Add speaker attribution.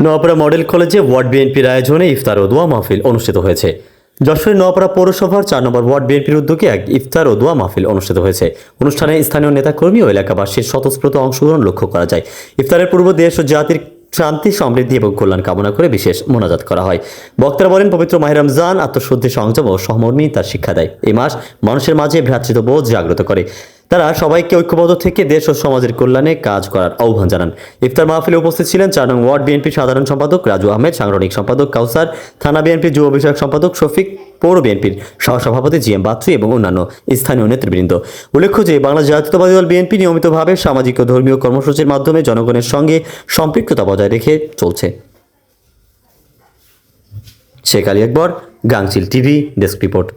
Speaker 1: Noapara model কলেজে word বিএনপির আয়োজনে ইফতার ও দোয়া মাহফিল অনুষ্ঠিত হয়েছে। যশোরের নোয়াপাড়া পৌরসভার 4 নম্বর ওয়ার্ড বিএনপির উদ্যোগে এক ইফতার ও দোয়া মাহফিল অনুষ্ঠিত হয়েছে। অনুষ্ঠানে স্থানীয় নেতাকর্মী ও এলাকাবাসীর স্বতঃস্ফূর্ত অংশগ্রহণ লক্ষ্য করা যায়। ইফতারের পূর্ব দেশ ও জাতির শান্তি, সমৃদ্ধি এবং কল্যাণ কামনা করে বিশেষ মোনাজাত করা হয়। বক্তারা বলেন, পবিত্র মাহে রমজান আত্মশুদ্ধি, সংযম ও সহমর্মিতার শিক্ষা দেয়। এই মাস মানুষের মাঝে ভ্রাতৃত্ববোধ জাগ্রত করে। তারা সবাইকে ঐক্যবদ্ধ থেকে দেশ ও সমাজের কল্যাণে কাজ করার আহ্বান জানান। ইফতার মাহফিলে উপস্থিত ছিলেন 4 নং ওয়ার্ড বিএনপির সাধারণ সম্পাদক রাজু আহমেদ, সাংগঠনিক সম্পাদক কাউসার, থানা বিএনপির যুব বিষয়ক সম্পাদক শফিক, পৌর বিএনপির সহসভাপতি জিএম বাচ্চু এবং অন্যান্য স্থানীয় নেতৃবৃন্দ। উল্লেখ্য যে বাংলাদেশ জাতীয়তাবাদী দল বিএনপি নিয়মিতভাবে সামাজিক ও ধর্মীয় কর্মসূচির মাধ্যমে জনগণের সঙ্গে সম্পৃক্ততা বজায় রেখে চলছে। শেখ আলী আকবর, গাংচিল টিভি, ডেস্ক রিপোর্ট।